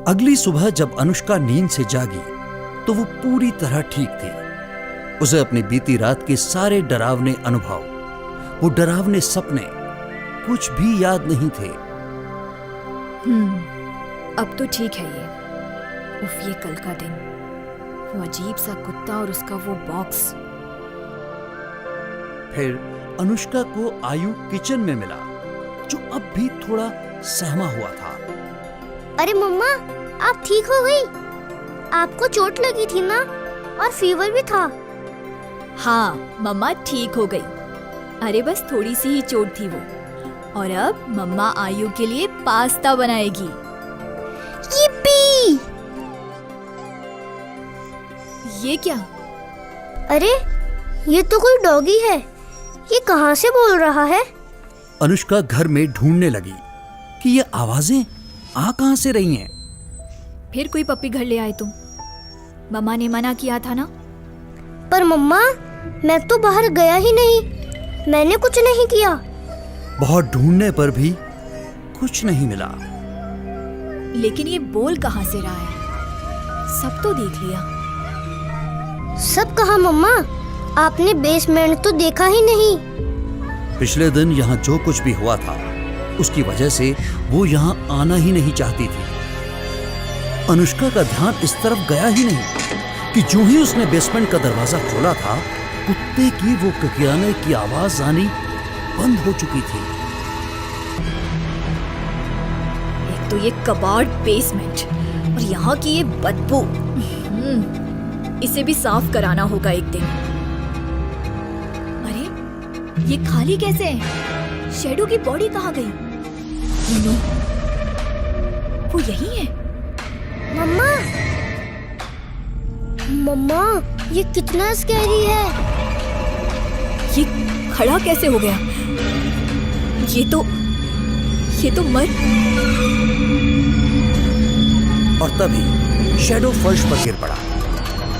अगली सुबह जब अनुष्का नींद से जागी तो वो पूरी तरह ठीक थी। उसे अपनी बीती रात के सारे डरावने अनुभव, वो डरावने सपने कुछ भी याद नहीं थे। अब तो ठीक है ये। उफ, ये कल का दिन, वो अजीब सा कुत्ता और उसका वो बॉक्स। फिर अनुष्का को आयु किचन में मिला, जो अब भी थोड़ा सहमा हुआ था। अरे मम्मा, आप ठीक हो गई? आपको चोट लगी थी ना, और फीवर भी था। हाँ मम्मा ठीक हो गई। अरे बस थोड़ी सी ही चोट थी वो। और अब मम्मा आयु के लिए पास्ता बनाएगी। yippee! ये क्या? अरे ये तो कोई डॉगी है। ये कहाँ से बोल रहा है? अनुष्का घर में ढूंढने लगी कि ये आवाजें आ कहां से रही हैं। फिर कोई पप्पी घर ले आए तुम? मम्मा ने मना किया था ना। पर मम्मा, मैं तो बाहर गया ही नहीं, मैंने कुछ नहीं किया। बहुत ढूंढने पर भी कुछ नहीं मिला। लेकिन ये बोल कहाँ से रहा है? सब तो देख लिया। सब कहा मम्मा? आपने बेसमेंट तो देखा ही नहीं। पिछले दिन यहाँ जो कुछ भी हुआ था उसकी वजह से वो यहाँ आना ही नहीं चाहती थी। अनुष्का का ध्यान इस तरफ गया ही नहीं कि जो ही उसने बेसमेंट का दरवाजा खोला था, कुत्ते की वो किकियाने की आवाज आनी बंद हो चुकी थी। एक तो ये कबाड़ बेसमेंट और यहाँ की ये बदबू। इसे भी साफ कराना होगा एक दिन। अरे ये खाली कैसे है? शैडो की बॉडी कहाँ गई? नो, वो यही है। मम्मा, मम्मा, ये कितना स्कैरी है। ये खड़ा कैसे हो गया? ये तो मर। और तभी शैडो फर्श पर गिर पड़ा।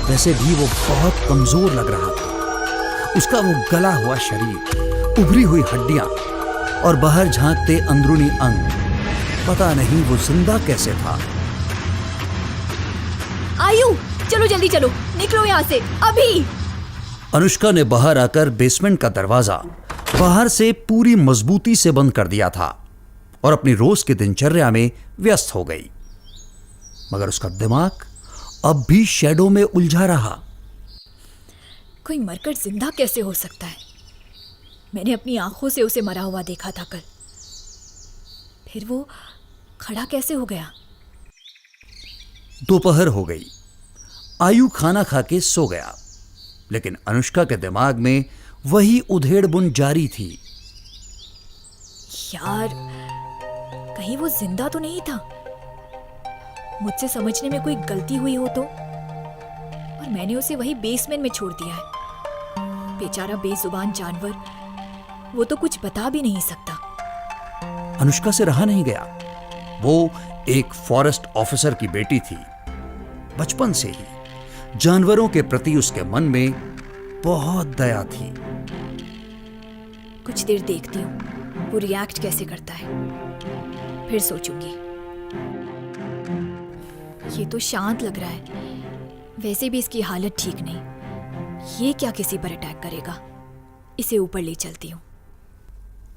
वैसे भी वो बहुत कमजोर लग रहा था। उसका वो गला हुआ शरीर, उभरी हुई हड्डियां और बाहर झांकते अंदरूनी अंग, पता नहीं वो जिंदा कैसे था। आयु, चलो जल्दी चलो, निकलो यहाँ से अभी। अनुष्का ने बाहर आकर बेसमेंट का दरवाजा बाहर से पूरी मजबूती से बंद कर दिया था और अपनी रोज की दिनचर्या में व्यस्त हो गई। मगर उसका दिमाग अब भी शैडो में उलझा रहा। कोई मरकर जिंदा कैसे हो सकता है? मैंने अपनी आंखों से उसे मरा हुआ देखा था कल। फिर वो खड़ा कैसे हो गया? दोपहर हो गई। आयु खाना खा के सो गया, लेकिन अनुष्का के दिमाग में वही उधेड़-बुन जारी थी। यार, कहीं वो जिंदा तो नहीं था? मुझसे समझने में कोई गलती हुई हो तो? और मैंने उसे वही बेसमेंट में छोड़ दिया है। बेचारा बेजुबान जानवर, वो तो कुछ बता भी नहीं सकता। अनुष्का से रहा नहीं गया। वो एक फॉरेस्ट ऑफिसर की बेटी थी। बचपन से ही जानवरों के प्रति उसके मन में बहुत दया थी। कुछ देर देखती हूँ वो रिएक्ट कैसे करता है, फिर सोचूंगी। ये तो शांत लग रहा है, वैसे भी इसकी हालत ठीक नहीं। ये क्या किसी पर अटैक करेगा? इसे ऊपर ले चलती हूँ।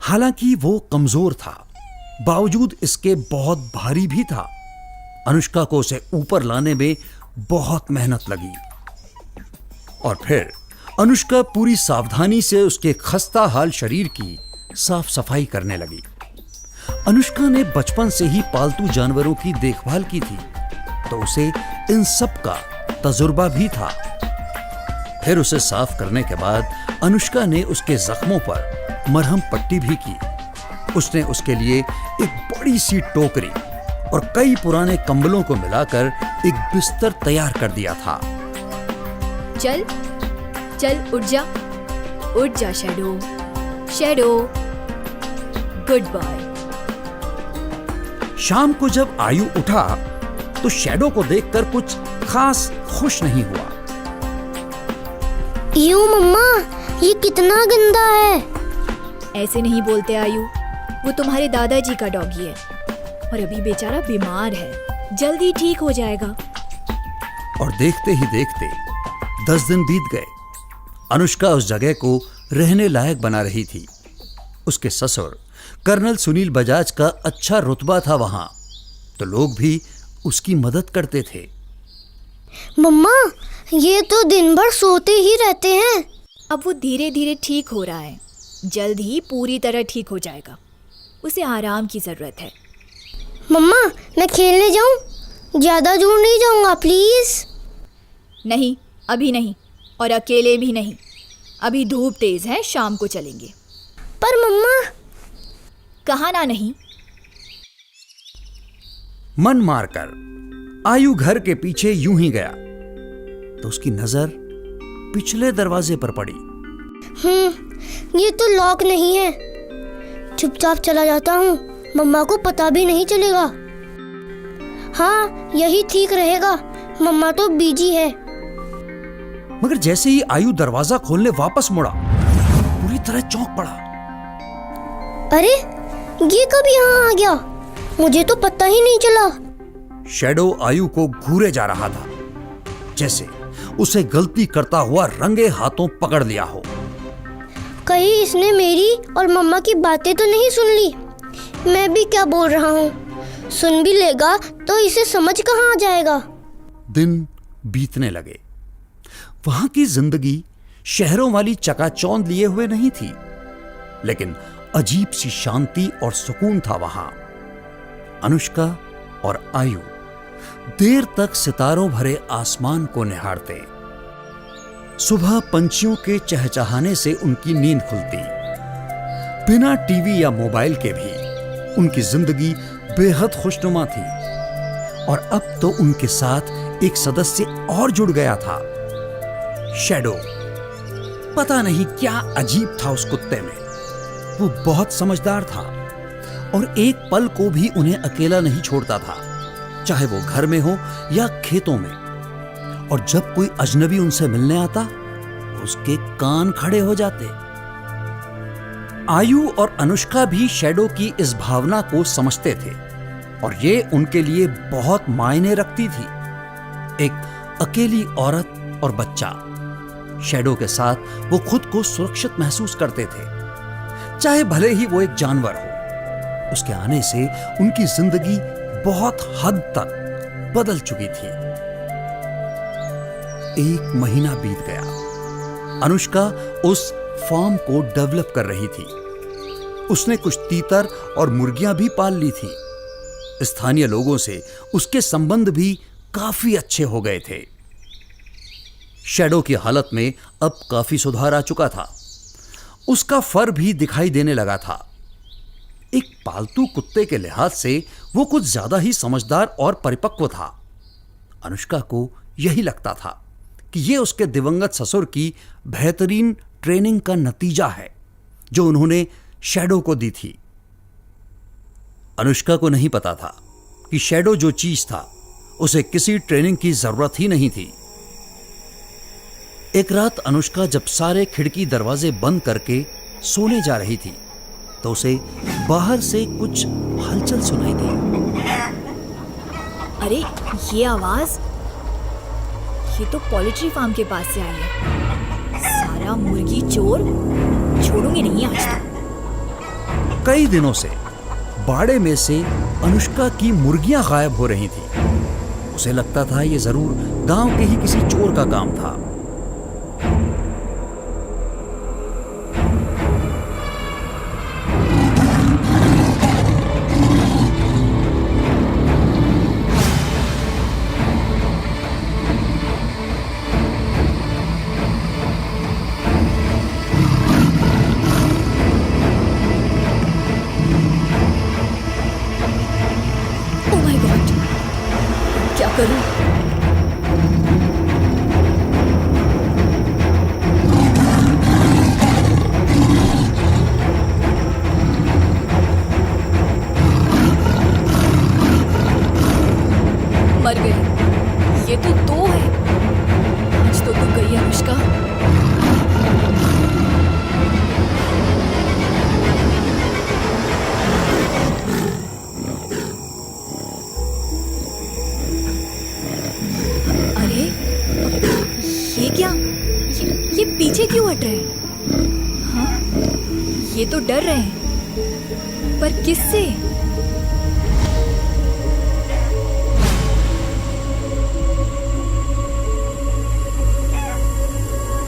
हालांकि वो कमजोर था, बावजूद इसके बहुत भारी भी था। अनुष्का को उसे ऊपर लाने में बहुत मेहनत लगी और फिर अनुष्का पूरी सावधानी से उसके खस्ता हाल शरीर की साफ सफाई करने लगी। अनुष्का ने बचपन से ही पालतू जानवरों की देखभाल की थी, तो उसे इन सब का तजुर्बा भी था। फिर उसे साफ करने के बाद अनुष्का ने उसके जख्मों पर मरहम पट्टी भी की। उसने उसके लिए एक बड़ी सी टोकरी और कई पुराने कंबलों को मिलाकर एक बिस्तर तैयार कर दिया था। चल चल, उठ जा शैडो, शैडो, गुड बाय। शाम को जब आयु उठा तो शैडो को देखकर कुछ खास खुश नहीं हुआ। यू मम्मा, ये कितना गंदा है। ऐसे नहीं बोलते आयु, वो तुम्हारे दादाजी का डॉगी है और अभी बेचारा बीमार है, जल्दी ठीक हो जाएगा। और देखते ही देखते 10 दिन बीत गए। अनुष्का उस जगह को रहने लायक बना रही थी। उसके ससुर कर्नल सुनील बजाज का अच्छा रुतबा था वहां, तो लोग भी उसकी मदद करते थे। मम्मा, ये तो दिन भर सोते ही रहते हैं। अब वो धीरे धीरे ठीक हो रहा है, जल्द ही पूरी तरह ठीक हो जाएगा। उसे आराम की जरूरत है। मम्मा, मैं खेलने जाऊं? ज्यादा दूर नहीं जाऊंगा, प्लीज। नहीं, अभी नहीं, और अकेले भी नहीं। अभी धूप तेज है, शाम को चलेंगे। पर मम्मा। कहा ना नहीं। मन मारकर आयु घर के पीछे यूं ही गया तो उसकी नजर पिछले दरवाजे पर पड़ी। ये तो लॉक नहीं है। चुपचाप चला जाता हूँ, मम्मा को पता भी नहीं चलेगा। हाँ, यही ठीक रहेगा। मम्मा तो बिजी है। मगर जैसे ही आयु दरवाजा खोलने वापस मुड़ा, पूरी तरह चौंक पड़ा। अरे, ये कब यहाँ आ गया? मुझे तो पता ही नहीं चला। शैडो आयु को घूरे जा रहा था, जैसे उसे गलती करता हुआ रंगे हाथों पकड़ लिया हो। कहीं इसने मेरी और मम्मा की बातें तो नहीं सुन ली? मैं भी क्या बोल रहा हूँ, सुन भी लेगा तो इसे समझ कहाँ आ जाएगा। दिन बीतने लगे। वहां की जिंदगी शहरों वाली चकाचौंध लिए हुए नहीं थी, लेकिन अजीब सी शांति और सुकून था वहां। अनुष्का और आयु देर तक सितारों भरे आसमान को निहारते। सुबह पंछियों के चहचहाने से उनकी नींद खुलती। बिना टीवी या मोबाइल के भी उनकी जिंदगी बेहद खुशनुमा थी। और अब तो उनके साथ एक सदस्य और जुड़ गया था, शैडो। पता नहीं क्या अजीब था उस कुत्ते में। वो बहुत समझदार था और एक पल को भी उन्हें अकेला नहीं छोड़ता था, चाहे वो घर में हो या खेतों में। और जब कोई अजनबी उनसे मिलने आता, उसके कान खड़े हो जाते। आयु और अनुष्का भी शैडो की इस भावना को समझते थे और ये उनके लिए बहुत मायने रखती थी। एक अकेली औरत और बच्चा। शैडो के साथ वो खुद को सुरक्षित महसूस करते थे, चाहे भले ही वो एक जानवर हो। उसके आने से उनकी जिंदगी बहुत हद तक बदल चुकी थी। 1 महीना बीत गया। अनुष्का उस फार्म को डेवलप कर रही थी। उसने कुछ तीतर और मुर्गियां भी पाल ली थी। स्थानीय लोगों से उसके संबंध भी काफी अच्छे हो गए थे। शैडो की हालत में अब काफी सुधार आ चुका था। उसका फर भी दिखाई देने लगा था। एक पालतू कुत्ते के लिहाज से वो कुछ ज्यादा ही समझदार और परिपक्व था। अनुष्का को यही लगता था कि ये उसके दिवंगत ससुर की बेहतरीन ट्रेनिंग का नतीजा है जो उन्होंने शैडो को दी थी। अनुष्का को नहीं पता था कि शैडो जो चीज था उसे किसी ट्रेनिंग की जरूरत ही नहीं थी। एक रात अनुष्का जब सारे खिड़की दरवाजे बंद करके सोने जा रही थी तो उसे बाहर से कुछ हलचल सुनाई दी। अरे, ये आवाज, ये तो पोल्ट्री फार्म के पास से आई है। सारा मुर्गी चोर, छोड़ूंगी नहीं आज तो। कई दिनों से बाड़े में से अनुष्का की मुर्गियां गायब हो रही थी। उसे लगता था ये जरूर गांव के ही किसी चोर का काम था। ओह माय गॉड, क्या करूं? मर गई। ये तो 2 है। आज तो तू गई अनुष्का। ये क्या? ये पीछे क्यों हट रहे हैं? हाँ, ये तो डर रहे हैं, पर किससे?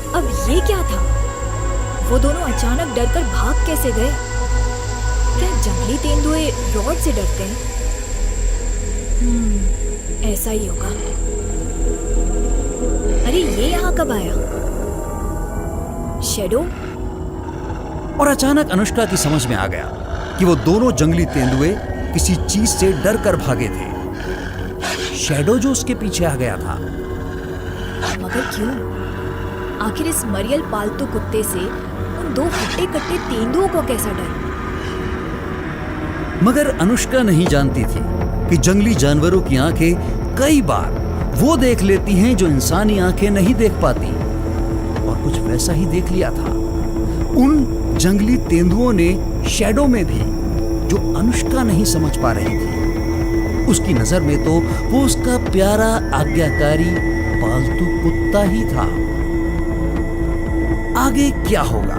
अब ये क्या था? वो दोनों अचानक डरकर भाग कैसे गए? क्या जंगली तेंदुए रॉड से डरते हैं? ऐसा ही होगा। अरे ये यहाँ कब आया? शैडो? और अचानक अनुष्का की समझ में आ गया कि वो दोनों जंगली तेंदुए किसी चीज से डर कर भागे थे। शैडो जो उसके पीछे आ गया था। मगर क्यों? आखिर इस मरियल पालतू कुत्ते से उन दो हट्टे कट्टे तेंदुओं को कैसा डर? मगर अनुष्का नहीं जानती थी कि जंगली जानवरों की आंखें कई बार वो देख लेती हैं जो इंसानी आंखें नहीं देख पाती। और कुछ वैसा ही देख लिया था उन जंगली तेंदुओं ने शैडो में भी, जो अनुष्का नहीं समझ पा रही थी। उसकी नजर में तो वो उसका प्यारा आज्ञाकारी पालतू कुत्ता ही था। आगे क्या होगा